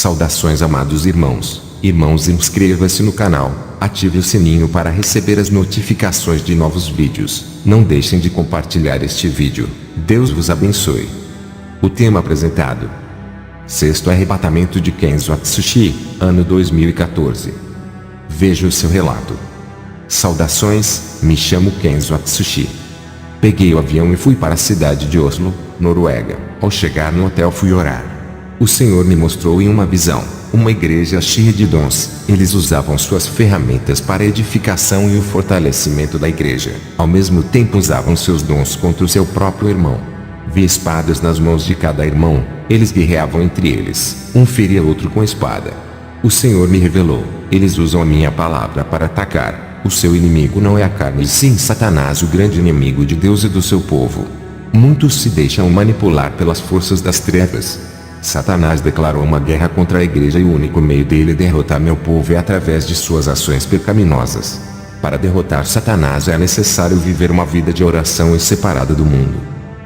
Saudações, amados irmãos. Irmãos, inscreva-se no canal, ative o sininho para receber as notificações de novos vídeos. Não deixem de compartilhar este vídeo. Deus vos abençoe. O tema apresentado: Sexto arrebatamento de Kenzo Atsushi, ano 2014. Veja o seu relato. Saudações, me chamo Kenzo Atsushi. Peguei o avião e fui para a cidade de Oslo, Noruega. Ao chegar no hotel fui orar. O Senhor me mostrou em uma visão uma igreja cheia de dons. Eles usavam suas ferramentas para a edificação e o fortalecimento da igreja. Ao mesmo tempo usavam seus dons contra o seu próprio irmão. Vi espadas nas mãos de cada irmão. Eles guerreavam entre eles. Um feria outro com espada. O Senhor me revelou: eles usam a minha palavra para atacar. O seu inimigo não é a carne e sim Satanás, o grande inimigo de Deus e do seu povo. Muitos se deixam manipular pelas forças das trevas. Satanás declarou uma guerra contra a igreja e o único meio dele derrotar meu povo é através de suas ações pecaminosas. Para derrotar Satanás é necessário viver uma vida de oração e separada do mundo.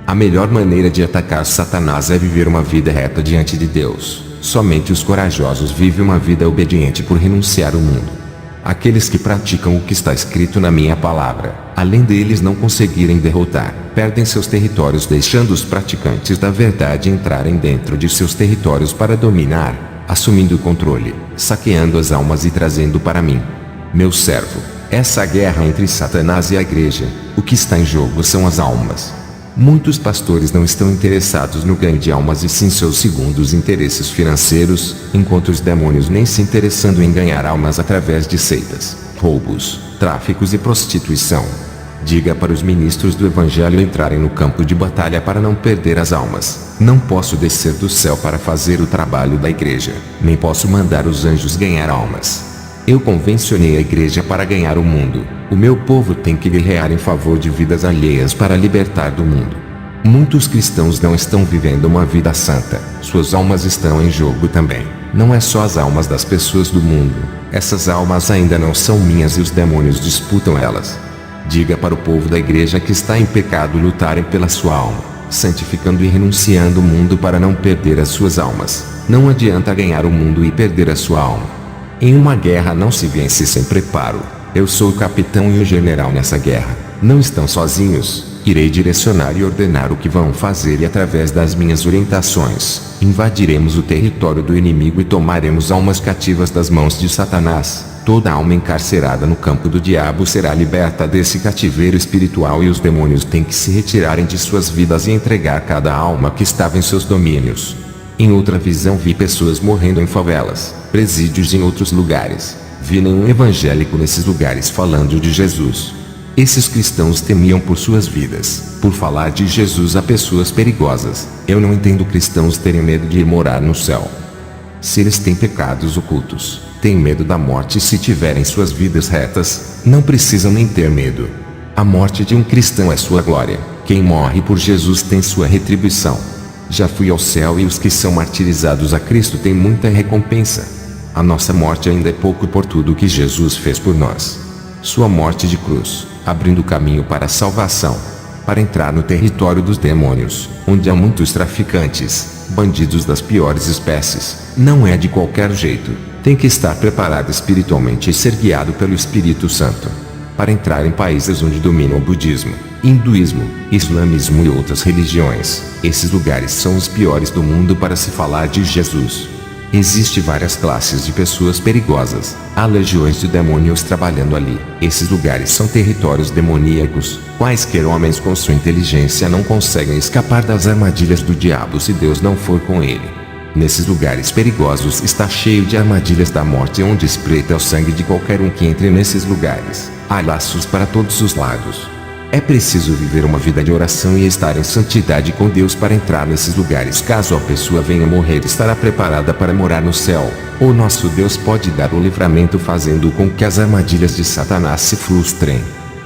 A melhor maneira de atacar Satanás é viver uma vida reta diante de Deus. Somente os corajosos vivem uma vida obediente por renunciar ao mundo. Aqueles que praticam o que está escrito na minha palavra, além deles não conseguirem derrotar, perdem seus territórios, deixando os praticantes da verdade entrarem dentro de seus territórios para dominar, assumindo o controle, saqueando as almas e trazendo para mim. Meu servo, essa guerra entre Satanás e a igreja, o que está em jogo são as almas. Muitos pastores não estão interessados no ganho de almas e sim seus segundos interesses financeiros, enquanto os demônios nem se interessando em ganhar almas através de seitas, roubos, tráficos e prostituição. Diga para os ministros do evangelho entrarem no campo de batalha para não perder as almas. Não posso descer do céu para fazer o trabalho da igreja, nem posso mandar os anjos ganhar almas. Eu convencionei a igreja para ganhar o mundo. O meu povo tem que guerrear em favor de vidas alheias para libertar do mundo. Muitos cristãos não estão vivendo uma vida santa. Suas almas estão em jogo também. Não é só as almas das pessoas do mundo. Essas almas ainda não são minhas e os demônios disputam elas. Diga para o povo da igreja que está em pecado lutarem pela sua alma, santificando e renunciando o mundo para não perder as suas almas. Não adianta ganhar o mundo e perder a sua alma. Em uma guerra não se vence sem preparo. Eu sou o capitão e o general nessa guerra. Não estão sozinhos. Irei direcionar e ordenar o que vão fazer e através das minhas orientações, invadiremos o território do inimigo e tomaremos almas cativas das mãos de Satanás. Toda alma encarcerada no campo do diabo será liberta desse cativeiro espiritual e os demônios têm que se retirarem de suas vidas e entregar cada alma que estava em seus domínios. Em outra visão vi pessoas morrendo em favelas, presídios e em outros lugares. Vi nenhum evangélico nesses lugares falando de Jesus. Esses cristãos temiam por suas vidas, por falar de Jesus a pessoas perigosas. Eu não entendo cristãos terem medo de ir morar no céu. Se eles têm pecados ocultos, têm medo da morte e se tiverem suas vidas retas, não precisam nem ter medo. A morte de um cristão é sua glória. Quem morre por Jesus tem sua retribuição. Já fui ao céu e os que são martirizados a Cristo têm muita recompensa. A nossa morte ainda é pouco por tudo que Jesus fez por nós. Sua morte de cruz, abrindo caminho para a salvação, para entrar no território dos demônios, onde há muitos traficantes, bandidos das piores espécies. Não é de qualquer jeito. Tem que estar preparado espiritualmente e ser guiado pelo Espírito Santo. Para entrar em países onde domina o budismo, hinduísmo, islamismo e outras religiões. Esses lugares são os piores do mundo para se falar de Jesus. Existem várias classes de pessoas perigosas. Há legiões de demônios trabalhando ali. Esses lugares são territórios demoníacos. Quaisquer homens com sua inteligência não conseguem escapar das armadilhas do diabo se Deus não for com ele. Nesses lugares perigosos está cheio de armadilhas da morte onde espreita o sangue de qualquer um que entre nesses lugares. Há laços para todos os lados. É preciso viver uma vida de oração e estar em santidade com Deus para entrar nesses lugares. Caso a pessoa venha morrer, estará preparada para morar no céu. O nosso Deus pode dar o livramento fazendo com que as armadilhas de Satanás se frustrem.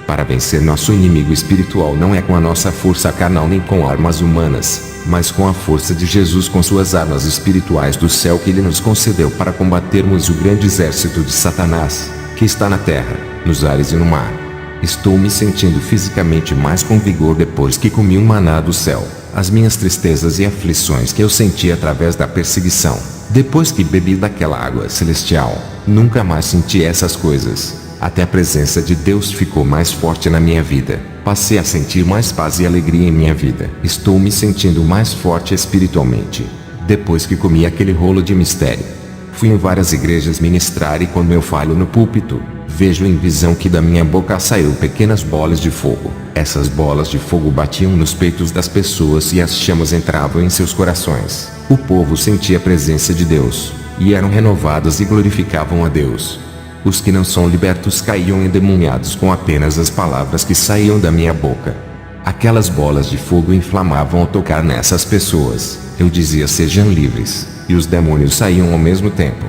Para vencer nosso inimigo espiritual não é com a nossa força carnal nem com armas humanas, mas com a força de Jesus, com suas armas espirituais do céu que Ele nos concedeu para combatermos o grande exército de Satanás, que está na terra, nos ares e no mar. Estou me sentindo fisicamente mais com vigor depois que comi um maná do céu. As minhas tristezas e aflições que eu senti através da perseguição, Depois que bebi daquela água celestial, nunca mais senti essas coisas. Até a presença de Deus ficou mais forte na minha vida. Passei a sentir mais paz e alegria em minha vida. Estou me sentindo mais forte espiritualmente. Depois que comi aquele rolo de mistério, fui em várias igrejas ministrar e quando eu falo no púlpito, vejo em visão que da minha boca saíram pequenas bolas de fogo. Essas bolas de fogo batiam nos peitos das pessoas e as chamas entravam em seus corações. O povo sentia a presença de Deus, e eram renovados e glorificavam a Deus. Os que não são libertos caíam endemoniados com apenas as palavras que saíam da minha boca. Aquelas bolas de fogo inflamavam ao tocar nessas pessoas. Eu dizia: sejam livres, e os demônios saíam ao mesmo tempo.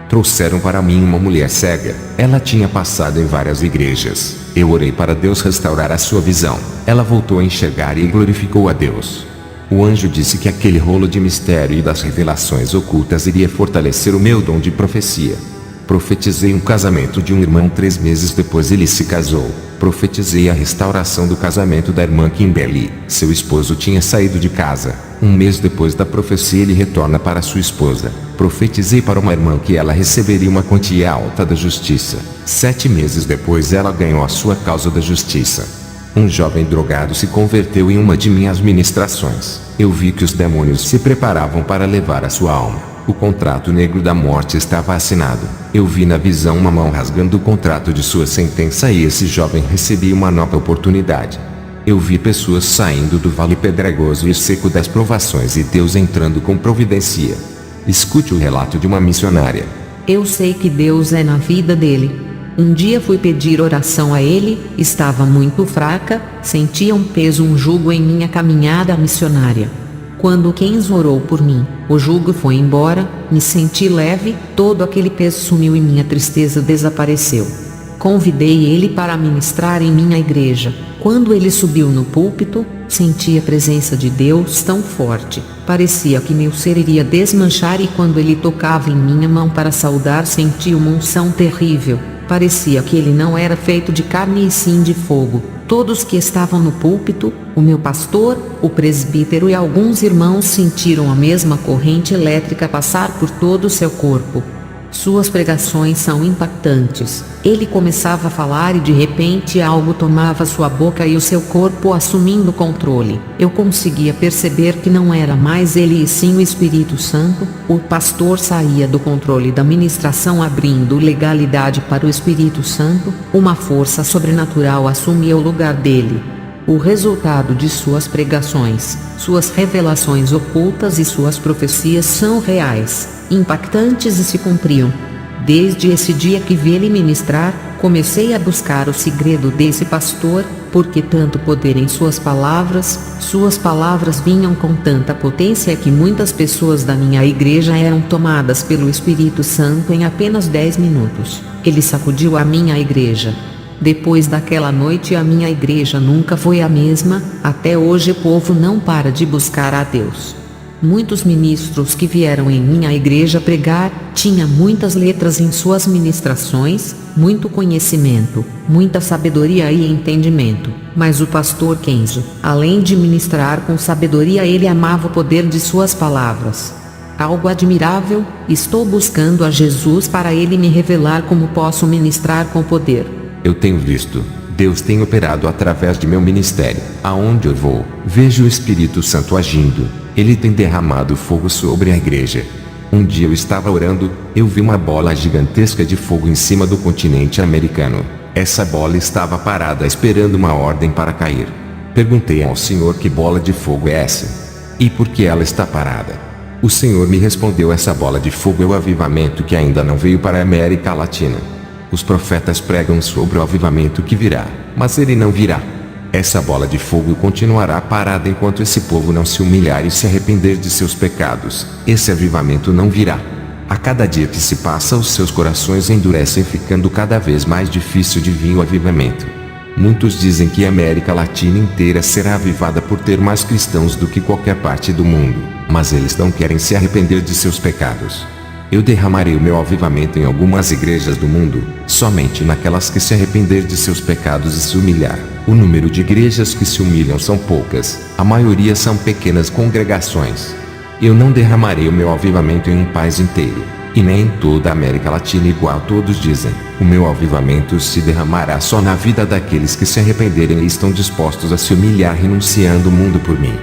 Trouxeram para mim uma mulher cega. Ela tinha passado em várias igrejas. Eu orei para Deus restaurar a sua visão. Ela voltou a enxergar e glorificou a Deus. O anjo disse que aquele rolo de mistério e das revelações ocultas iria fortalecer o meu dom de profecia. Profetizei um casamento de um irmão 3 meses depois ele se casou. Profetizei a restauração do casamento da irmã Kimberly. Seu esposo tinha saído de casa. 1 mês depois da profecia ele retorna para sua esposa. Profetizei para uma irmã que ela receberia uma quantia alta da justiça. 7 meses depois ela ganhou a sua causa da justiça. Um jovem drogado se converteu em uma de minhas ministrações. Eu vi que os demônios se preparavam para levar a sua alma. O contrato negro da morte estava assinado. Eu vi na visão uma mão rasgando o contrato de sua sentença e esse jovem recebia uma nova oportunidade. Eu vi pessoas saindo do vale pedregoso e seco das provações e Deus entrando com providência. Escute o relato de uma missionária. Eu sei que Deus é na vida dele. Um dia fui pedir oração a ele, estava muito fraca, sentia um peso, um jugo em minha caminhada missionária. Quando Kenzo orou por mim, o jugo foi embora, me senti leve, todo aquele peso sumiu e minha tristeza desapareceu. Convidei ele para ministrar em minha igreja. Quando ele subiu no púlpito, senti a presença de Deus tão forte, parecia que meu ser iria desmanchar e quando ele tocava em minha mão para saudar senti uma unção terrível. Parecia que ele não era feito de carne e sim de fogo. Todos que estavam no púlpito, o meu pastor, o presbítero e alguns irmãos sentiram a mesma corrente elétrica passar por todo o seu corpo. Suas pregações são impactantes. Ele começava a falar e de repente algo tomava sua boca e o seu corpo assumindo controle. Eu conseguia perceber que não era mais ele e sim o Espírito Santo. O pastor saía do controle da ministração abrindo legalidade para o Espírito Santo. Uma força sobrenatural assumia o lugar dele. O resultado de suas pregações, suas revelações ocultas e suas profecias são reais, impactantes e se cumpriam. Desde esse dia que vi ele ministrar, comecei a buscar o segredo desse pastor, porque tanto poder em suas palavras vinham com tanta potência que muitas pessoas da minha igreja eram tomadas pelo Espírito Santo em apenas 10 minutos. Ele sacudiu a minha igreja. Depois daquela noite a minha igreja nunca foi a mesma, até hoje o povo não para de buscar a Deus. Muitos ministros que vieram em minha igreja pregar, tinha muitas letras em suas ministrações, muito conhecimento, muita sabedoria e entendimento. Mas o pastor Kenzo, além de ministrar com sabedoria, ele amava o poder de suas palavras. Algo admirável, estou buscando a Jesus para ele me revelar como posso ministrar com poder. Eu tenho visto, Deus tem operado através de meu ministério. Aonde eu vou, vejo o Espírito Santo agindo. Ele tem derramado fogo sobre a igreja. Um dia eu estava orando, eu vi uma bola gigantesca de fogo em cima do continente americano. Essa bola estava parada esperando uma ordem para cair. Perguntei ao Senhor que bola de fogo é essa? E por que ela está parada? O Senhor me respondeu: essa bola de fogo é o avivamento que ainda não veio para a América Latina. Os profetas pregam sobre o avivamento que virá, mas ele não virá. Essa bola de fogo continuará parada enquanto esse povo não se humilhar e se arrepender de seus pecados. Esse avivamento não virá. A cada dia que se passa, os seus corações endurecem, ficando cada vez mais difícil de vir o avivamento. Muitos dizem que a América Latina inteira será avivada por ter mais cristãos do que qualquer parte do mundo, mas eles não querem se arrepender de seus pecados. Eu derramarei o meu avivamento em algumas igrejas do mundo, somente naquelas que se arrepender de seus pecados e se humilhar. O número de igrejas que se humilham são poucas, a maioria são pequenas congregações. Eu não derramarei o meu avivamento em um país inteiro, e nem em toda a América Latina igual todos dizem. O meu avivamento se derramará só na vida daqueles que se arrependerem e estão dispostos a se humilhar renunciando o mundo por mim.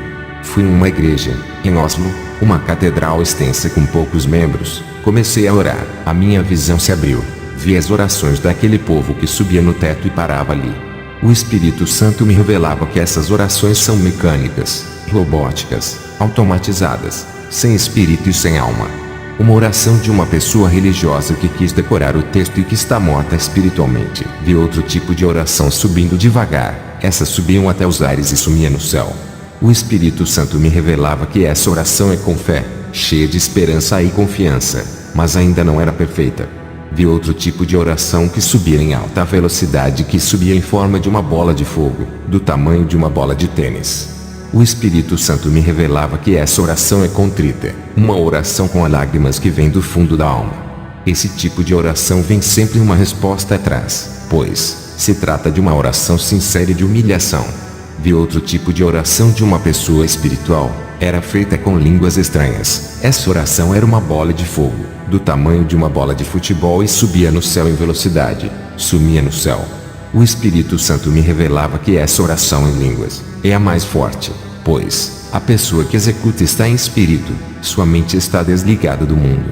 Fui em uma igreja, em Oslo, uma catedral extensa com poucos membros. Comecei a orar. A minha visão se abriu. Vi as orações daquele povo que subia no teto e parava ali. O Espírito Santo me revelava que essas orações são mecânicas, robóticas, automatizadas, sem espírito e sem alma. Uma oração de uma pessoa religiosa que quis decorar o texto e que está morta espiritualmente. Vi outro tipo de oração subindo devagar. Essas subiam até os ares e sumiam no céu. O Espírito Santo me revelava que essa oração é com fé, cheia de esperança e confiança, mas ainda não era perfeita. Vi outro tipo de oração que subia em alta velocidade, que subia em forma de uma bola de fogo, do tamanho de uma bola de tênis. O Espírito Santo me revelava que essa oração é contrita, uma oração com lágrimas que vem do fundo da alma. Esse tipo de oração vem sempre uma resposta atrás, pois se trata de uma oração sincera e de humilhação. Vi outro tipo de oração de uma pessoa espiritual, era feita com línguas estranhas. Essa oração era uma bola de fogo, do tamanho de uma bola de futebol e subia no céu em velocidade, sumia no céu. O Espírito Santo me revelava que essa oração em línguas é a mais forte, pois a pessoa que executa está em espírito, sua mente está desligada do mundo.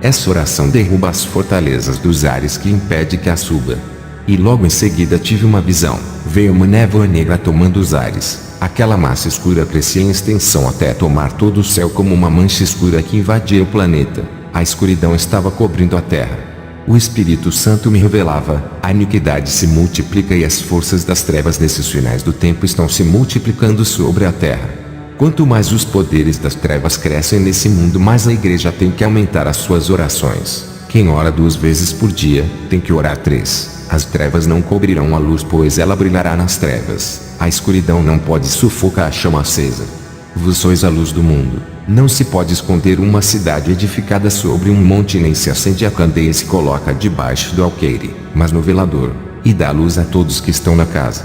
Essa oração derruba as fortalezas dos ares que impede que a suba. E logo em seguida tive uma visão. Veio uma névoa negra tomando os ares. Aquela massa escura crescia em extensão até tomar todo o céu como uma mancha escura que invadia o planeta. A escuridão estava cobrindo a terra. O Espírito Santo me revelava: a iniquidade se multiplica e as forças das trevas nesses finais do tempo estão se multiplicando sobre a terra. Quanto mais os poderes das trevas crescem nesse mundo, mais a igreja tem que aumentar as suas orações. Quem ora 2 vezes por dia, tem que orar 3. As trevas não cobrirão a luz, pois ela brilhará nas trevas. A escuridão não pode sufocar a chama acesa. Vós sois a luz do mundo. Não se pode esconder uma cidade edificada sobre um monte, nem se acende a candeia e se coloca debaixo do alqueire, mas no velador, e dá luz a todos que estão na casa.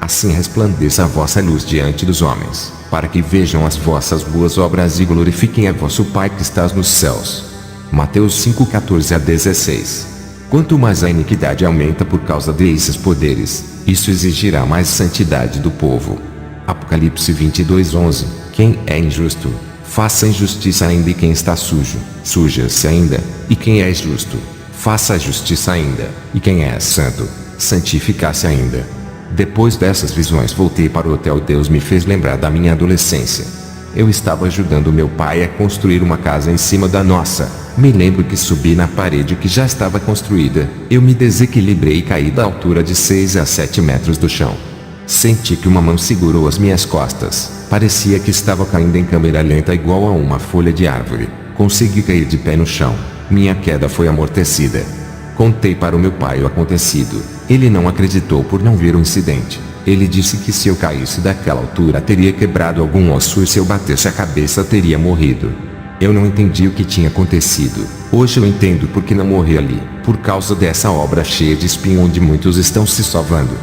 Assim resplandeça a vossa luz diante dos homens, para que vejam as vossas boas obras e glorifiquem a vosso Pai que estás nos céus. Mateus 5:14-16. Quanto mais a iniquidade aumenta por causa desses poderes, isso exigirá mais santidade do povo. Apocalipse 22:11. Quem é injusto, faça injustiça ainda, e quem está sujo, suja-se ainda, e quem é justo, faça a justiça ainda, e quem é santo, santifica-se ainda. Depois dessas visões voltei para o hotel. Deus me fez lembrar da minha adolescência. Eu estava ajudando meu pai a construir uma casa em cima da nossa. Me lembro que subi na parede que já estava construída. Eu me desequilibrei e caí da altura de 6 a 7 metros do chão. Senti que uma mão segurou as minhas costas. Parecia que estava caindo em câmera lenta igual a uma folha de árvore. Consegui cair de pé no chão. Minha queda foi amortecida. Contei para o meu pai o acontecido. Ele não acreditou por não ver o incidente. Ele disse que se eu caísse daquela altura teria quebrado algum osso e se eu batesse a cabeça teria morrido. Eu não entendi o que tinha acontecido. Hoje eu entendo por que não morri ali. Por causa dessa obra cheia de espinho onde muitos estão se salvando.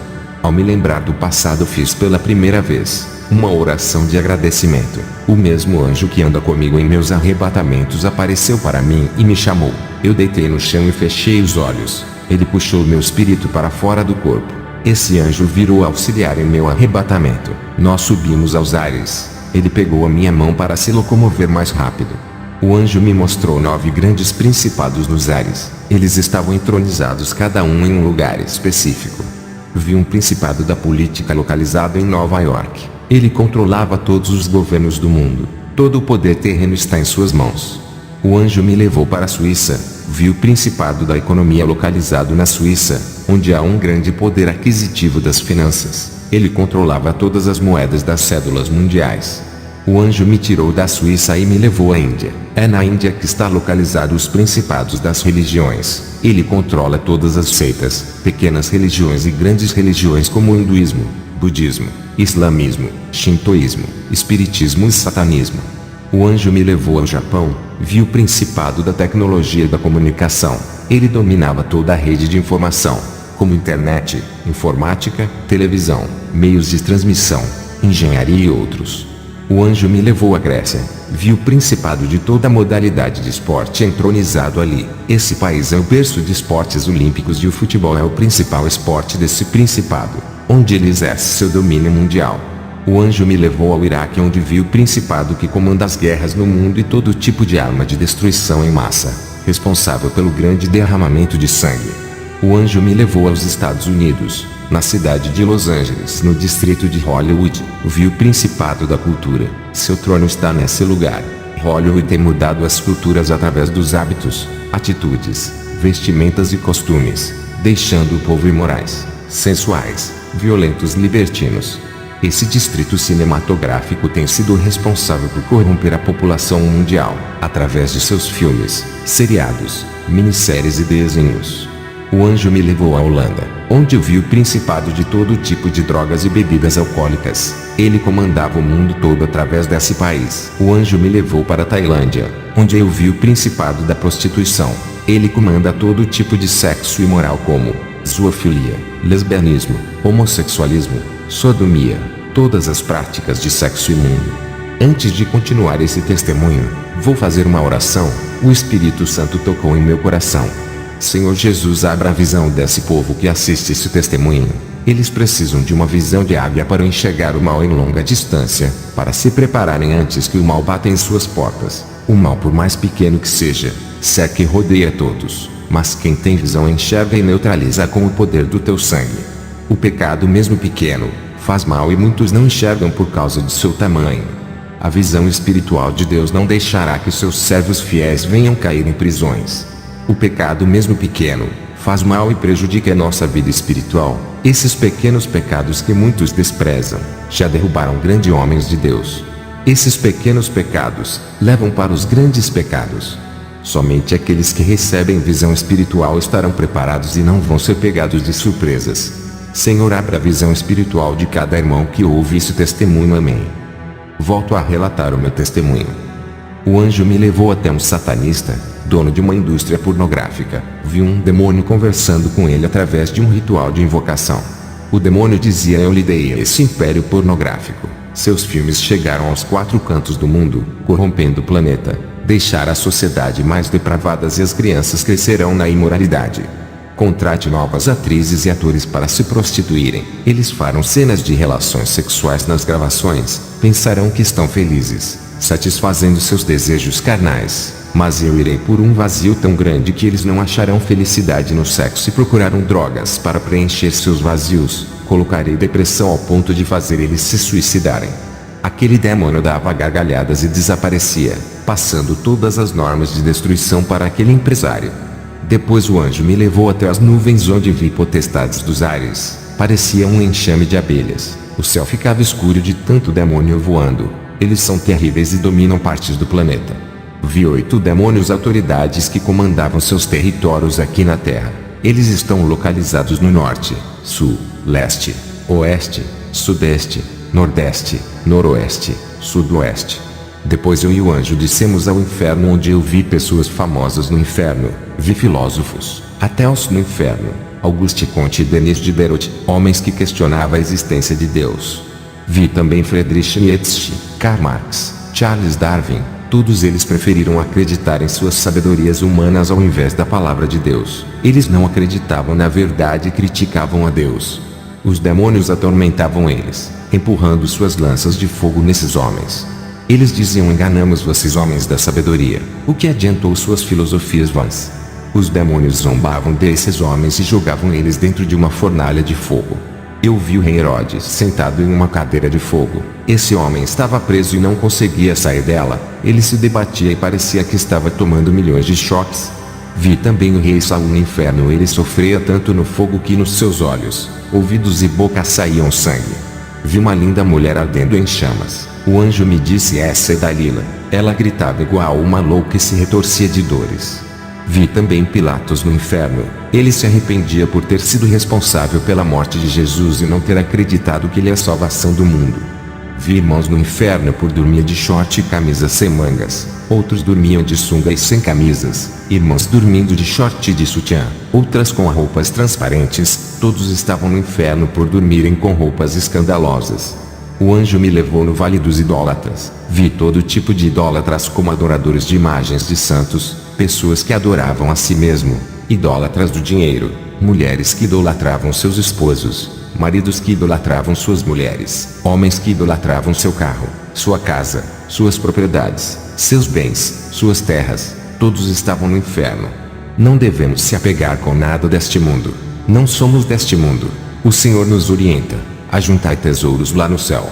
Ao me lembrar do passado, fiz pela primeira vez uma oração de agradecimento. O mesmo anjo que anda comigo em meus arrebatamentos apareceu para mim e me chamou. Eu deitei no chão e fechei os olhos. Ele puxou meu espírito para fora do corpo. Esse anjo virou auxiliar em meu arrebatamento. Nós subimos aos ares. Ele pegou a minha mão para se locomover mais rápido. O anjo me mostrou 9 grandes principados nos ares. Eles estavam entronizados, cada um em um lugar específico. Vi um principado da política localizado em Nova York. Ele controlava todos os governos do mundo. Todo o poder terreno está em suas mãos. O anjo me levou para a Suíça. Vi o principado da economia localizado na Suíça, onde há um grande poder aquisitivo das finanças. Ele controlava todas as moedas das cédulas mundiais. O anjo me tirou da Suíça e me levou à Índia. É na Índia que está localizado os principados das religiões. Ele controla todas as seitas, pequenas religiões e grandes religiões como o hinduísmo, budismo, islamismo, shintoísmo, espiritismo e satanismo. O anjo me levou ao Japão. Vi o principado da tecnologia e da comunicação. Ele dominava toda a rede de informação, como internet, informática, televisão, meios de transmissão, engenharia e outros. O anjo me levou à Grécia. Vi o principado de toda modalidade de esporte entronizado ali. Esse país é o berço de esportes olímpicos e o futebol é o principal esporte desse principado, onde ele exerce seu domínio mundial. O anjo me levou ao Iraque, onde vi o principado que comanda as guerras no mundo e todo tipo de arma de destruição em massa, responsável pelo grande derramamento de sangue. O anjo me levou aos Estados Unidos, na cidade de Los Angeles, no distrito de Hollywood. Vi o principado da cultura. Seu trono está nesse lugar. Hollywood tem mudado as culturas através dos hábitos, atitudes, vestimentas e costumes, deixando o povo imorais, sensuais, violentos, libertinos. Esse distrito cinematográfico tem sido responsável por corromper a população mundial, através de seus filmes, seriados, minisséries e desenhos. O anjo me levou à Holanda, onde eu vi o principado de todo tipo de drogas e bebidas alcoólicas. Ele comandava o mundo todo através desse país. O anjo me levou para a Tailândia, onde eu vi o principado da prostituição. Ele comanda todo tipo de sexo imoral, como zoofilia, lesbianismo, homossexualismo, sodomia, todas as práticas de sexo imundo. Antes de continuar esse testemunho, vou fazer uma oração. O Espírito Santo tocou em meu coração. Senhor Jesus, abra a visão desse povo que assiste esse testemunho. Eles precisam de uma visão de águia para enxergar o mal em longa distância, para se prepararem antes que o mal bata em suas portas. O mal, por mais pequeno que seja, cerca e rodeia todos, mas quem tem visão enxerga e neutraliza com o poder do teu sangue. O pecado, mesmo pequeno, faz mal e muitos não enxergam por causa de seu tamanho. A visão espiritual de Deus não deixará que seus servos fiéis venham cair em prisões. O pecado, mesmo pequeno, faz mal e prejudica a nossa vida espiritual. Esses pequenos pecados que muitos desprezam, já derrubaram grandes homens de Deus. Esses pequenos pecados levam para os grandes pecados. Somente aqueles que recebem visão espiritual estarão preparados e não vão ser pegados de surpresas. Senhor, abra a visão espiritual de cada irmão que ouve esse testemunho. Amém. Volto a relatar o meu testemunho. O anjo me levou até um satanista, dono de uma indústria pornográfica. Vi um demônio conversando com ele através de um ritual de invocação. O demônio dizia: eu lidei esse império pornográfico. Seus filmes chegaram aos 4 cantos do mundo, corrompendo o planeta, deixar a sociedade mais depravadas e as crianças crescerão na imoralidade. Contrate novas atrizes e atores para se prostituírem. Eles farão cenas de relações sexuais nas gravações. Pensarão que estão felizes, satisfazendo seus desejos carnais. Mas eu irei por um vazio tão grande que eles não acharão felicidade no sexo e procurarão drogas para preencher seus vazios. Colocarei depressão ao ponto de fazer eles se suicidarem. Aquele demônio dava gargalhadas e desaparecia, passando todas as normas de destruição para aquele empresário. Depois o anjo me levou até as nuvens, onde vi potestades dos ares. Parecia um enxame de abelhas. O céu ficava escuro de tanto demônio voando. Eles são terríveis e dominam partes do planeta. Vi 8 demônios autoridades que comandavam seus territórios aqui na Terra. Eles estão localizados no norte, sul, leste, oeste, sudeste, nordeste, noroeste, sudoeste. Depois eu e o anjo descemos ao inferno, onde eu vi pessoas famosas no inferno. Vi filósofos, ateus no inferno, Auguste Comte e Denis Diderot, homens que questionavam a existência de Deus. Vi também Friedrich Nietzsche, Karl Marx, Charles Darwin. Todos eles preferiram acreditar em suas sabedorias humanas ao invés da palavra de Deus. Eles não acreditavam na verdade e criticavam a Deus. Os demônios atormentavam eles, empurrando suas lanças de fogo nesses homens. Eles diziam: enganamos vocês, homens da sabedoria. O que adiantou suas filosofias vãs? Os demônios zombavam desses homens e jogavam eles dentro de uma fornalha de fogo. Eu vi o rei Herodes sentado em uma cadeira de fogo. Esse homem estava preso e não conseguia sair dela. Ele se debatia e parecia que estava tomando milhões de choques. Vi também o rei Saul no inferno. Ele sofria tanto no fogo que nos seus olhos, ouvidos e boca saíam sangue. Vi uma linda mulher ardendo em chamas. O anjo me disse: essa é Dalila. Ela gritava igual uma louca e se retorcia de dores. Vi também Pilatos no inferno. Ele se arrependia por ter sido responsável pela morte de Jesus e não ter acreditado que ele é a salvação do mundo. Vi irmãos no inferno por dormir de short e camisa sem mangas. Outros dormiam de sunga e sem camisas. Irmãos dormindo de short e de sutiã. Outras com roupas transparentes. Todos estavam no inferno por dormirem com roupas escandalosas. O anjo me levou no vale dos idólatras. Vi todo tipo de idólatras, como adoradores de imagens de santos, pessoas que adoravam a si mesmo, idólatras do dinheiro, mulheres que idolatravam seus esposos, maridos que idolatravam suas mulheres, homens que idolatravam seu carro, sua casa, suas propriedades, seus bens, suas terras. Todos estavam no inferno. Não devemos se apegar com nada deste mundo. Não somos deste mundo. O Senhor nos orienta: ajuntai tesouros lá no céu.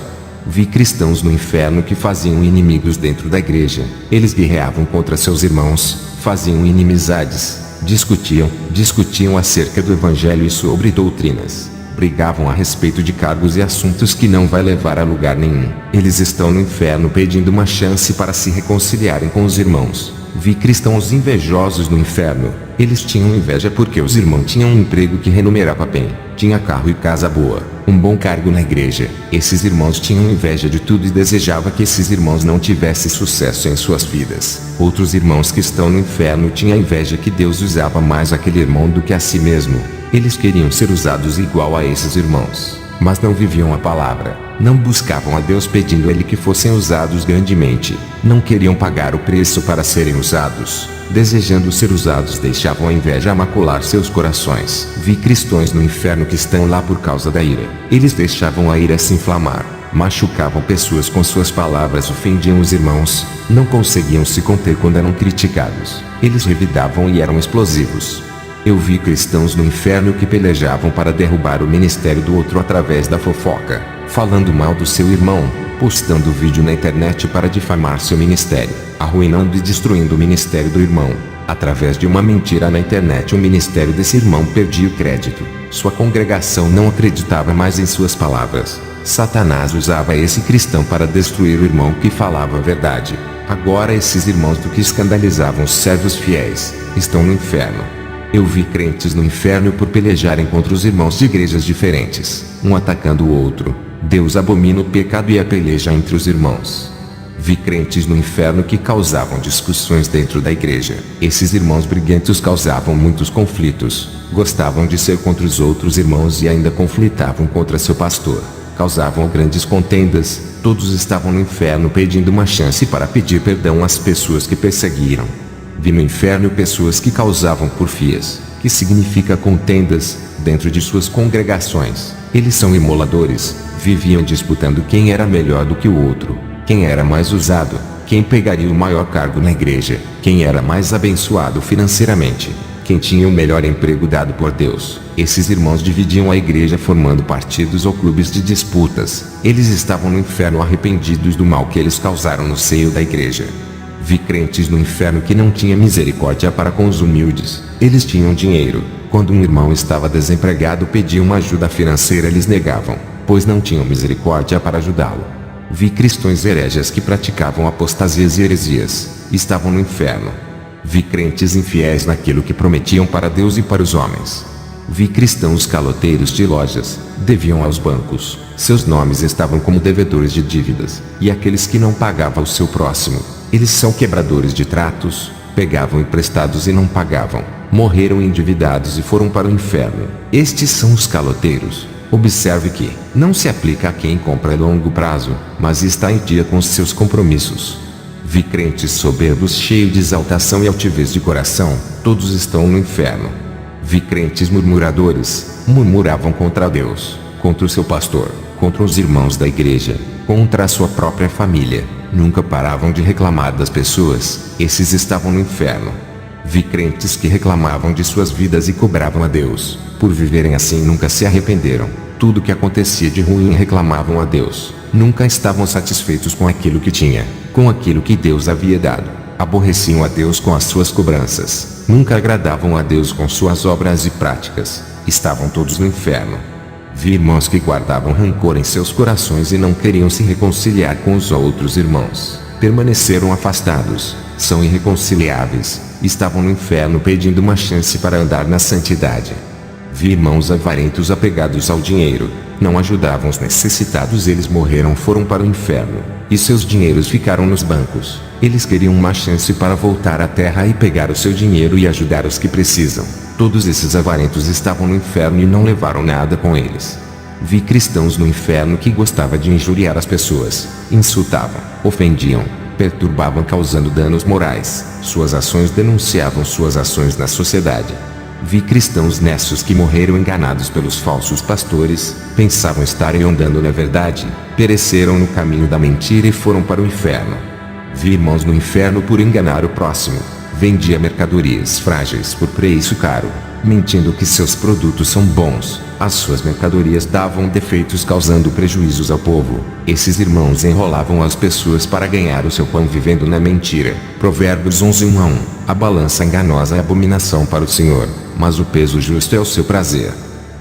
Vi cristãos no inferno que faziam inimigos dentro da igreja. Eles guerreavam contra seus irmãos, faziam inimizades, discutiam acerca do evangelho e sobre doutrinas. Brigavam a respeito de cargos e assuntos que não vai levar a lugar nenhum. Eles estão no inferno pedindo uma chance para se reconciliarem com os irmãos. Vi cristãos invejosos no inferno. Eles tinham inveja porque os irmãos tinham um emprego que remunerava bem, tinha carro e casa boa, um bom cargo na igreja. Esses irmãos tinham inveja de tudo e desejava que esses irmãos não tivessem sucesso em suas vidas. Outros irmãos que estão no inferno tinham inveja que Deus usava mais aquele irmão do que a si mesmo. Eles queriam ser usados igual a esses irmãos, mas não viviam a palavra. Não buscavam a Deus pedindo a Ele que fossem usados grandemente. Não queriam pagar o preço para serem usados. Desejando ser usados, deixavam a inveja macular seus corações. Vi cristãos no inferno que estão lá por causa da ira. Eles deixavam a ira se inflamar. Machucavam pessoas com suas palavras, ofendiam os irmãos. Não conseguiam se conter quando eram criticados. Eles revidavam e eram explosivos. Eu vi cristãos no inferno que pelejavam para derrubar o ministério do outro através da fofoca, falando mal do seu irmão, postando vídeo na internet para difamar seu ministério, arruinando e destruindo o ministério do irmão. Através de uma mentira na internet, o ministério desse irmão perdia o crédito. Sua congregação não acreditava mais em suas palavras. Satanás usava esse cristão para destruir o irmão que falava a verdade. Agora esses irmãos do que escandalizavam os servos fiéis, estão no inferno. Eu vi crentes no inferno por pelejarem contra os irmãos de igrejas diferentes, um atacando o outro. Deus abomina o pecado e a peleja entre os irmãos. Vi crentes no inferno que causavam discussões dentro da igreja. Esses irmãos briguentos causavam muitos conflitos, gostavam de ser contra os outros irmãos e ainda conflitavam contra seu pastor. Causavam grandes contendas. Todos estavam no inferno pedindo uma chance para pedir perdão às pessoas que perseguiram. Vi no inferno pessoas que causavam porfias, que significa contendas, dentro de suas congregações. Eles são imoladores, viviam disputando quem era melhor do que o outro, quem era mais usado, quem pegaria o maior cargo na igreja, quem era mais abençoado financeiramente, quem tinha o melhor emprego dado por Deus. Esses irmãos dividiam a igreja formando partidos ou clubes de disputas. Eles estavam no inferno arrependidos do mal que eles causaram no seio da igreja. Vi crentes no inferno que não tinha misericórdia para com os humildes. Eles tinham dinheiro. Quando um irmão estava desempregado, pediam ajuda financeira, eles negavam, pois não tinham misericórdia para ajudá-lo. Vi cristãos hereges que praticavam apostasias e heresias. Estavam no inferno. Vi crentes infiéis naquilo que prometiam para Deus e para os homens. Vi cristãos caloteiros de lojas, deviam aos bancos. Seus nomes estavam como devedores de dívidas. E aqueles que não pagavam ao seu próximo. Eles são quebradores de tratos, pegavam emprestados e não pagavam, morreram endividados e foram para o inferno. Estes são os caloteiros. Observe que não se aplica a quem compra a longo prazo, mas está em dia com seus compromissos. Vi crentes soberbos cheios de exaltação e altivez de coração, todos estão no inferno. Vi crentes murmuradores, murmuravam contra Deus, contra o seu pastor, contra os irmãos da igreja, contra a sua própria família. Nunca paravam de reclamar das pessoas. Esses estavam no inferno. Vi crentes que reclamavam de suas vidas e cobravam a Deus. Por viverem assim, nunca se arrependeram. Tudo que acontecia de ruim reclamavam a Deus. Nunca estavam satisfeitos com aquilo que tinha, com aquilo que Deus havia dado. Aborreciam a Deus com as suas cobranças. Nunca agradavam a Deus com suas obras e práticas. Estavam todos no inferno. Vi irmãos que guardavam rancor em seus corações e não queriam se reconciliar com os outros irmãos. Permaneceram afastados, são irreconciliáveis, estavam no inferno pedindo uma chance para andar na santidade. Vi irmãos avarentos apegados ao dinheiro, não ajudavam os necessitados, eles morreram, foram para o inferno, e seus dinheiros ficaram nos bancos. Eles queriam uma chance para voltar à terra e pegar o seu dinheiro e ajudar os que precisam. Todos esses avarentos estavam no inferno e não levaram nada com eles. Vi cristãos no inferno que gostavam de injuriar as pessoas, insultavam, ofendiam, perturbavam causando danos morais. Suas ações denunciavam suas ações na sociedade. Vi cristãos nécios que morreram enganados pelos falsos pastores, pensavam estarem andando na verdade, pereceram no caminho da mentira e foram para o inferno. Vi irmãos no inferno por enganar o próximo. Vendia mercadorias frágeis por preço caro, mentindo que seus produtos são bons. As suas mercadorias davam defeitos causando prejuízos ao povo. Esses irmãos enrolavam as pessoas para ganhar o seu pão vivendo na mentira. Provérbios 11:1-1. A balança enganosa é abominação para o Senhor, mas o peso justo é o seu prazer.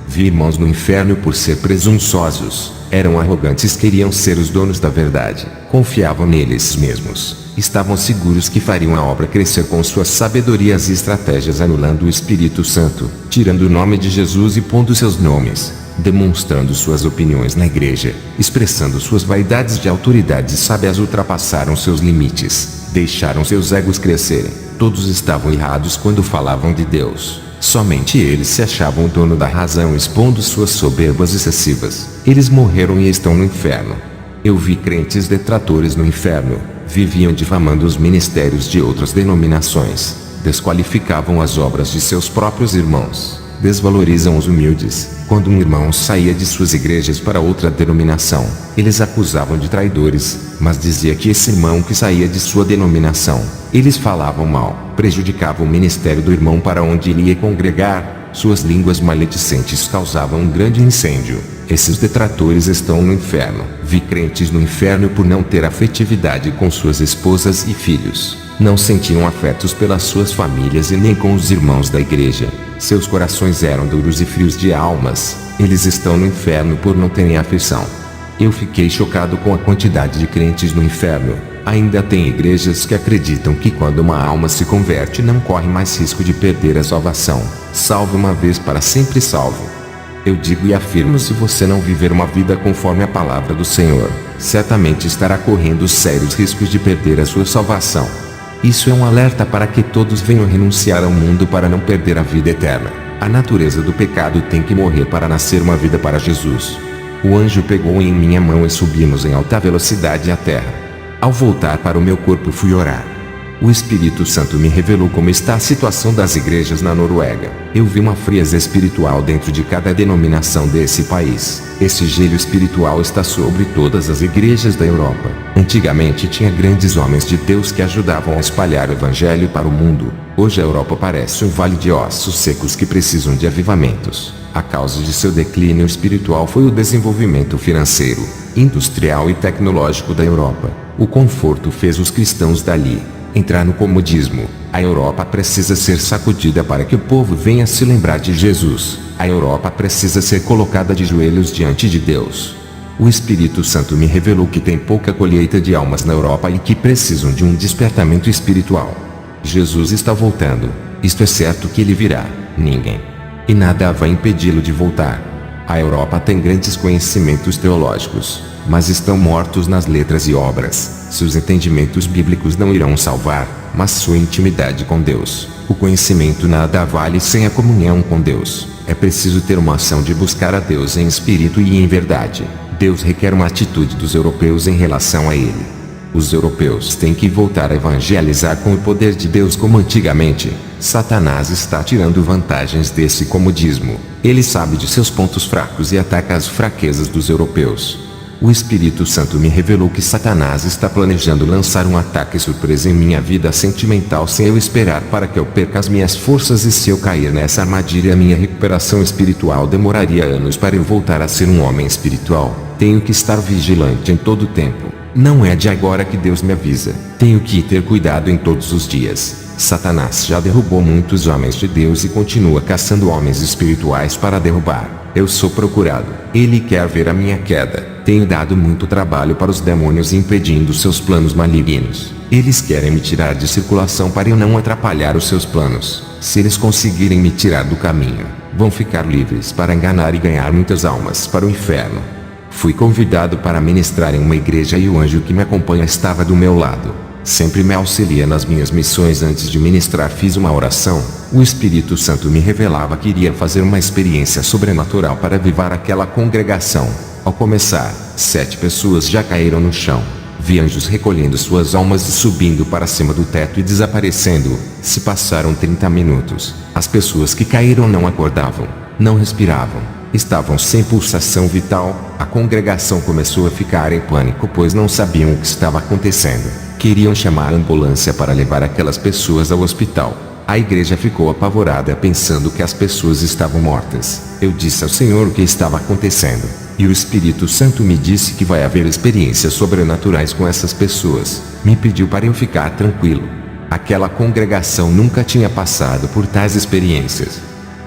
Vi irmãos no inferno por ser presunçosos. Eram arrogantes, queriam ser os donos da verdade. Confiavam neles mesmos. Estavam seguros que fariam a obra crescer com suas sabedorias e estratégias, anulando o Espírito Santo, tirando o nome de Jesus e pondo seus nomes, demonstrando suas opiniões na igreja, expressando suas vaidades de autoridades sábias. Ultrapassaram seus limites, deixaram seus egos crescerem. Todos estavam errados quando falavam de Deus. Somente eles se achavam o dono da razão, expondo suas soberbas excessivas. Eles morreram e estão no inferno. Eu vi crentes detratores no inferno. Viviam difamando os ministérios de outras denominações. Desqualificavam as obras de seus próprios irmãos. Desvalorizam os humildes. Quando um irmão saía de suas igrejas para outra denominação, eles acusavam de traidores, mas dizia que esse irmão que saía de sua denominação, eles falavam mal, prejudicavam o ministério do irmão para onde ele ia congregar. Suas línguas maledicentes causavam um grande incêndio. Esses detratores estão no inferno. Vi crentes no inferno por não ter afetividade com suas esposas e filhos. Não sentiam afetos pelas suas famílias e nem com os irmãos da igreja. Seus corações eram duros e frios de almas. Eles estão no inferno por não terem afeição. Eu fiquei chocado com a quantidade de crentes no inferno. Ainda tem igrejas que acreditam que quando uma alma se converte não corre mais risco de perder a salvação. Salvo uma vez, para sempre salvo. Eu digo e afirmo, se você não viver uma vida conforme a palavra do Senhor, certamente estará correndo sérios riscos de perder a sua salvação. Isso é um alerta para que todos venham renunciar ao mundo para não perder a vida eterna. A natureza do pecado tem que morrer para nascer uma vida para Jesus. O anjo pegou em minha mão e subimos em alta velocidade à terra. Ao voltar para o meu corpo, fui orar. O Espírito Santo me revelou como está a situação das igrejas na Noruega. Eu vi uma frieza espiritual dentro de cada denominação desse país. Esse gelo espiritual está sobre todas as igrejas da Europa. Antigamente tinha grandes homens de Deus que ajudavam a espalhar o evangelho para o mundo. Hoje a Europa parece um vale de ossos secos que precisam de avivamentos. A causa de seu declínio espiritual foi o desenvolvimento financeiro, industrial e tecnológico da Europa. O conforto fez os cristãos dali entrar no comodismo. A Europa precisa ser sacudida para que o povo venha se lembrar de Jesus. A Europa precisa ser colocada de joelhos diante de Deus. O Espírito Santo me revelou que tem pouca colheita de almas na Europa e que precisam de um despertamento espiritual. Jesus está voltando. Isto é certo que ele virá. Ninguém e nada vai impedi-lo de voltar. A Europa tem grandes conhecimentos teológicos, mas estão mortos nas letras e obras. Seus entendimentos bíblicos não irão salvar, mas sua intimidade com Deus. O conhecimento nada vale sem a comunhão com Deus. É preciso ter uma ação de buscar a Deus em espírito e em verdade. Deus requer uma atitude dos europeus em relação a Ele. Os europeus têm que voltar a evangelizar com o poder de Deus como antigamente. Satanás está tirando vantagens desse comodismo. Ele sabe de seus pontos fracos e ataca as fraquezas dos europeus. O Espírito Santo me revelou que Satanás está planejando lançar um ataque surpresa em minha vida sentimental sem eu esperar, para que eu perca as minhas forças, e se eu cair nessa armadilha, minha recuperação espiritual demoraria anos para eu voltar a ser um homem espiritual. Tenho que estar vigilante em todo o tempo. Não é de agora que Deus me avisa. Tenho que ter cuidado em todos os dias. Satanás já derrubou muitos homens de Deus e continua caçando homens espirituais para derrubar. Eu sou procurado. Ele quer ver a minha queda. Tenho dado muito trabalho para os demônios, impedindo seus planos malignos. Eles querem me tirar de circulação para eu não atrapalhar os seus planos. Se eles conseguirem me tirar do caminho, vão ficar livres para enganar e ganhar muitas almas para o inferno. Fui convidado para ministrar em uma igreja e o anjo que me acompanha estava do meu lado. Sempre me auxilia nas minhas missões. Antes de ministrar, fiz uma oração. O Espírito Santo me revelava que iria fazer uma experiência sobrenatural para avivar aquela congregação. Ao começar, 7 pessoas já caíram no chão. Vi anjos recolhendo suas almas e subindo para cima do teto e desaparecendo. Se passaram 30 minutos. As pessoas que caíram não acordavam, não respiravam, estavam sem pulsação vital. A congregação começou a ficar em pânico, pois não sabiam o que estava acontecendo. Queriam chamar a ambulância para levar aquelas pessoas ao hospital. A igreja ficou apavorada pensando que as pessoas estavam mortas. Eu disse ao Senhor o que estava acontecendo. E o Espírito Santo me disse que vai haver experiências sobrenaturais com essas pessoas. Me pediu para eu ficar tranquilo. Aquela congregação nunca tinha passado por tais experiências.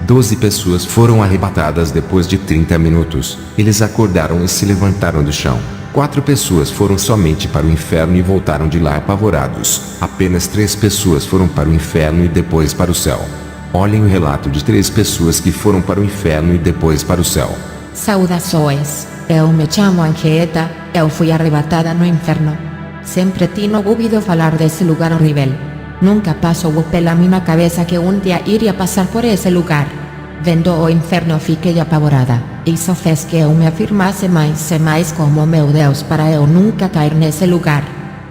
12 pessoas foram arrebatadas depois de 30 minutos. Eles acordaram e se levantaram do chão. 4 pessoas foram somente para o inferno e voltaram de lá apavorados. Apenas 3 pessoas foram para o inferno e depois para o céu. Olhem o relato de 3 pessoas que foram para o inferno e depois para o céu. Saudações, eu me chamo Anchieta, eu fui arrebatada no inferno. Sempre tinha ouvido falar desse lugar horrível. Nunca passou pela minha cabeça que um dia iria passar por esse lugar. Vendo o inferno fiquei apavorada. Isso fez que eu me afirmasse mais e mais como meu Deus para eu nunca cair nesse lugar.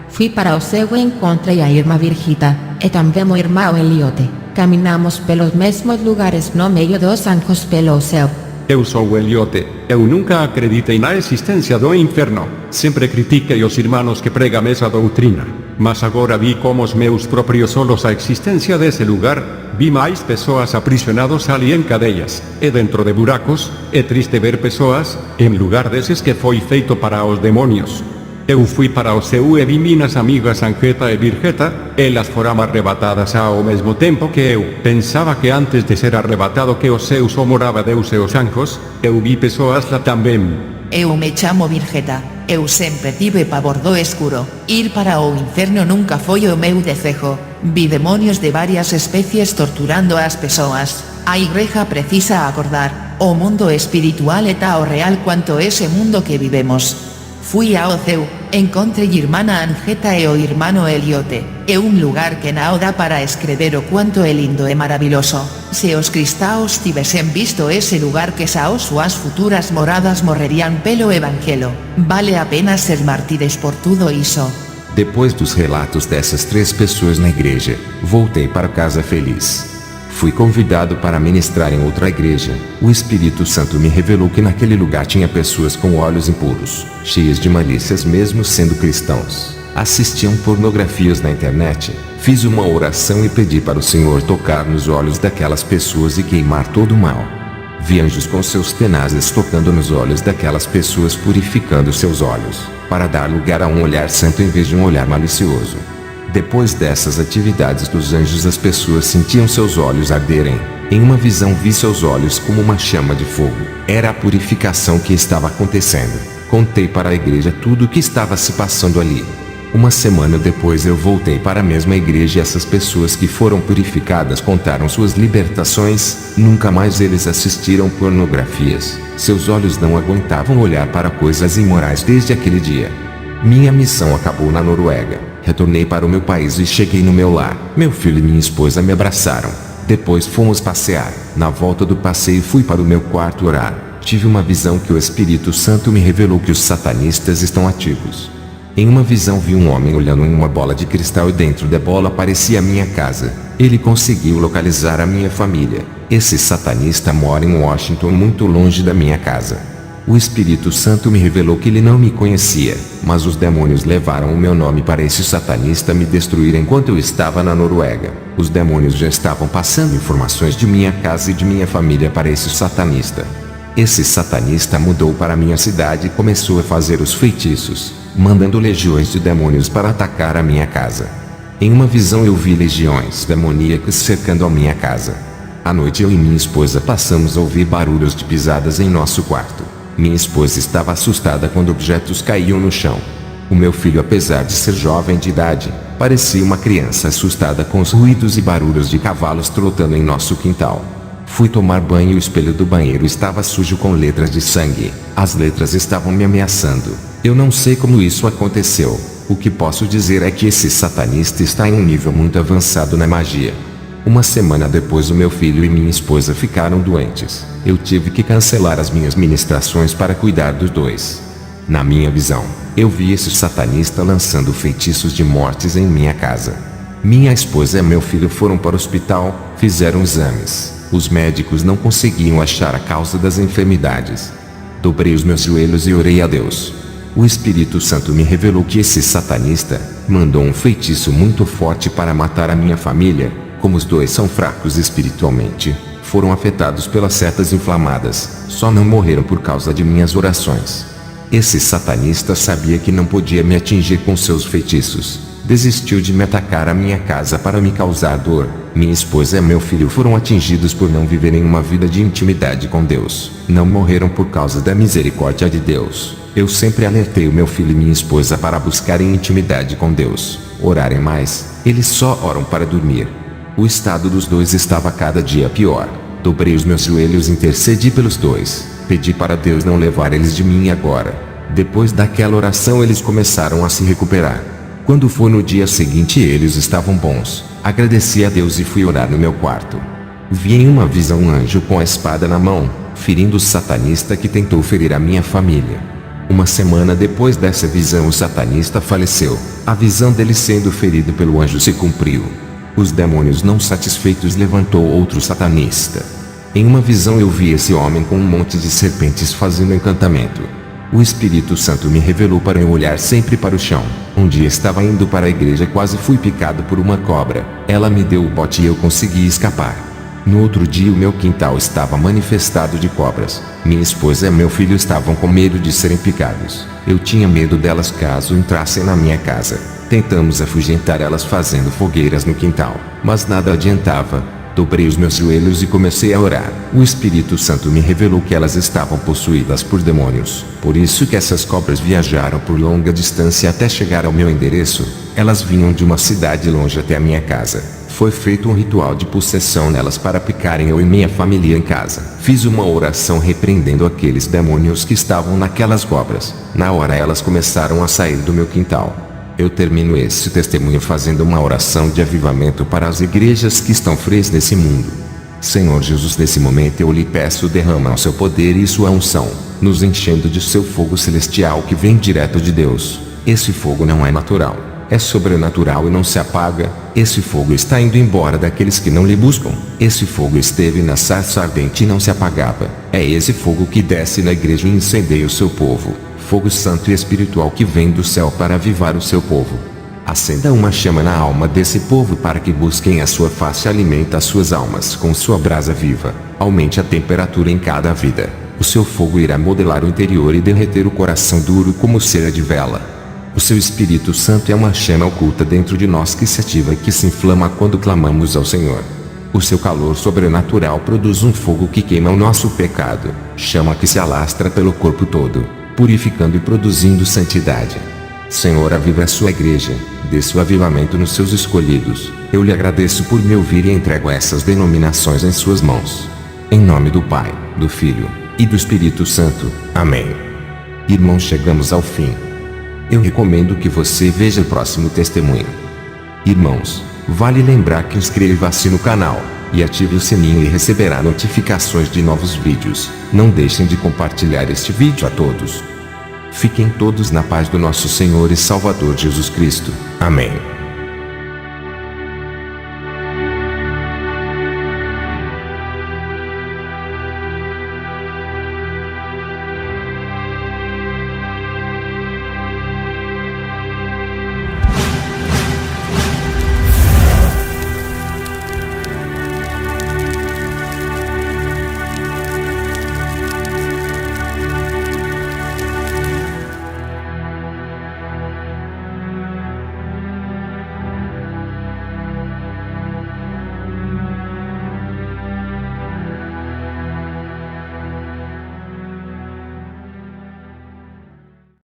Fui para o céu e encontrei a irmã Virgita, e também o irmão Eliote. Caminhamos pelos mesmos lugares no meio dos anjos pelo céu. Eu sou o Eliote. Eu nunca acreditei na existência do inferno. Sempre critiquei os irmãos que pregam essa doutrina. Mas agora vi como os meus próprios olhos a existência desse lugar. Vi mais pessoas aprisionadas ali em cadeias, e dentro de buracos. É triste ver pessoas, em lugar desses que foi feito para os demônios. Eu fui para o céu e vi minhas amigas Anchieta e Virgeta, elas foram arrebatadas ao mesmo tempo que eu. Pensava que antes de ser arrebatado que o céu só morava Deus e os anjos. Eu vi pessoas lá também. Eu me chamo Virgeta, eu sempre tive pavor do escuro. Ir para o inferno nunca foi o meu desejo. Vi demonios de varias especies torturando as persoas. A igreja precisa acordar, o mundo espiritual é tão real quanto ese mundo que vivemos. Fui ao céu, encontrei irmana Anchieta e o irmão Eliote. É un lugar que não dá para escrever o quanto é lindo e maravilhoso. Se os cristãos tivessem visto esse lugar que são suas futuras moradas morreriam pelo evangelho. Vale a pena ser mártires por tudo isso. Depois dos relatos dessas 3 pessoas na igreja, voltei para casa feliz. Fui convidado para ministrar em outra igreja. O Espírito Santo me revelou que naquele lugar tinha pessoas com olhos impuros, cheias de malícias mesmo sendo cristãos. Assistiam pornografias na internet. Fiz uma oração e pedi para o Senhor tocar nos olhos daquelas pessoas e queimar todo o mal. Vi anjos com seus tenazes tocando nos olhos daquelas pessoas, purificando seus olhos, para dar lugar a um olhar santo em vez de um olhar malicioso. Depois dessas atividades dos anjos, as pessoas sentiam seus olhos arderem. Em uma visão vi seus olhos como uma chama de fogo. Era a purificação que estava acontecendo. Contei para a igreja tudo o que estava se passando ali. Uma semana depois eu voltei para a mesma igreja e essas pessoas que foram purificadas contaram suas libertações. Nunca mais eles assistiram pornografias. Seus olhos não aguentavam olhar para coisas imorais desde aquele dia. Minha missão acabou na Noruega. Retornei para o meu país e cheguei no meu lar. Meu filho e minha esposa me abraçaram. Depois fomos passear. Na volta do passeio fui para o meu quarto orar. Tive uma visão que o Espírito Santo me revelou que os satanistas estão ativos. Em uma visão vi um homem olhando em uma bola de cristal e dentro da bola aparecia a minha casa. Ele conseguiu localizar a minha família. Esse satanista mora em Washington, muito longe da minha casa. O Espírito Santo me revelou que ele não me conhecia, mas os demônios levaram o meu nome para esse satanista me destruir enquanto eu estava na Noruega. Os demônios já estavam passando informações de minha casa e de minha família para esse satanista. Esse satanista mudou para minha cidade e começou a fazer os feitiços, mandando legiões de demônios para atacar a minha casa. Em uma visão eu vi legiões demoníacas cercando a minha casa. À noite eu e minha esposa passamos a ouvir barulhos de pisadas em nosso quarto. Minha esposa estava assustada quando objetos caíam no chão. O meu filho, apesar de ser jovem de idade, parecia uma criança assustada com os ruídos e barulhos de cavalos trotando em nosso quintal. Fui tomar banho e o espelho do banheiro estava sujo com letras de sangue. As letras estavam me ameaçando. Eu não sei como isso aconteceu. O que posso dizer é que esse satanista está em um nível muito avançado na magia. Uma semana depois, o meu filho e minha esposa ficaram doentes. Eu tive que cancelar as minhas ministrações para cuidar dos dois. Na minha visão, eu vi esse satanista lançando feitiços de mortes em minha casa. Minha esposa e meu filho foram para o hospital, fizeram exames. Os médicos não conseguiam achar a causa das enfermidades. Dobrei os meus joelhos e orei a Deus. O Espírito Santo me revelou que esse satanista mandou um feitiço muito forte para matar a minha família. Como os dois são fracos espiritualmente, foram afetados pelas setas inflamadas, só não morreram por causa de minhas orações. Esse satanista sabia que não podia me atingir com seus feitiços. Desistiu de me atacar a minha casa para me causar dor. Minha esposa e meu filho foram atingidos por não viverem uma vida de intimidade com Deus. Não morreram por causa da misericórdia de Deus. Eu sempre alertei o meu filho e minha esposa para buscarem intimidade com Deus, orarem mais. Eles só oram para dormir. O estado dos dois estava cada dia pior. Dobrei os meus joelhos e intercedi pelos dois. Pedi para Deus não levar eles de mim agora. Depois daquela oração eles começaram a se recuperar. Quando foi no dia seguinte eles estavam bons. Agradeci a Deus e fui orar no meu quarto. Vi em uma visão um anjo com a espada na mão, ferindo o satanista que tentou ferir a minha família. Uma semana depois dessa visão o satanista faleceu. A visão dele sendo ferido pelo anjo se cumpriu. Os demônios não satisfeitos levantou outro satanista. Em uma visão eu vi esse homem com um monte de serpentes fazendo encantamento. O Espírito Santo me revelou para eu olhar sempre para o chão. Um dia estava indo para a igreja e quase fui picado por uma cobra. Ela me deu o bote e eu consegui escapar. No outro dia o meu quintal estava manifestado de cobras. Minha esposa e meu filho estavam com medo de serem picados. Eu tinha medo delas caso entrassem na minha casa. Tentamos afugentar elas fazendo fogueiras no quintal, mas nada adiantava. Dobrei os meus joelhos e comecei a orar. O Espírito Santo me revelou que elas estavam possuídas por demônios. Por isso que essas cobras viajaram por longa distância até chegar ao meu endereço. Elas vinham de uma cidade longe até a minha casa. Foi feito um ritual de possessão nelas para picarem eu e minha família em casa. Fiz uma oração repreendendo aqueles demônios que estavam naquelas cobras. Na hora elas começaram a sair do meu quintal. Eu termino esse testemunho fazendo uma oração de avivamento para as igrejas que estão frias nesse mundo. Senhor Jesus, nesse momento eu lhe peço, derrama o seu poder e sua unção, nos enchendo de seu fogo celestial que vem direto de Deus. Esse fogo não é natural, é sobrenatural e não se apaga. Esse fogo está indo embora daqueles que não lhe buscam. Esse fogo esteve na sarça ardente e não se apagava. É esse fogo que desce na igreja e incendeia o seu povo. Fogo santo e espiritual que vem do céu para avivar o seu povo. Acenda uma chama na alma desse povo para que busquem a sua face e alimenta as suas almas com sua brasa viva. Aumente a temperatura em cada vida. O seu fogo irá modelar o interior e derreter o coração duro como cera de vela. O seu Espírito Santo é uma chama oculta dentro de nós que se ativa e que se inflama quando clamamos ao Senhor. O seu calor sobrenatural produz um fogo que queima o nosso pecado, chama que se alastra pelo corpo todo, purificando e produzindo santidade. Senhor, aviva a sua igreja, dê seu avivamento nos seus escolhidos. Eu lhe agradeço por me ouvir e entrego essas denominações em suas mãos. Em nome do Pai, do Filho e do Espírito Santo. Amém. Irmãos, chegamos ao fim. Eu recomendo que você veja o próximo testemunho. Irmãos, vale lembrar que inscreva-se no canal e ative o sininho e receberá notificações de novos vídeos. Não deixem de compartilhar este vídeo a todos. Fiquem todos na paz do nosso Senhor e Salvador Jesus Cristo. Amém.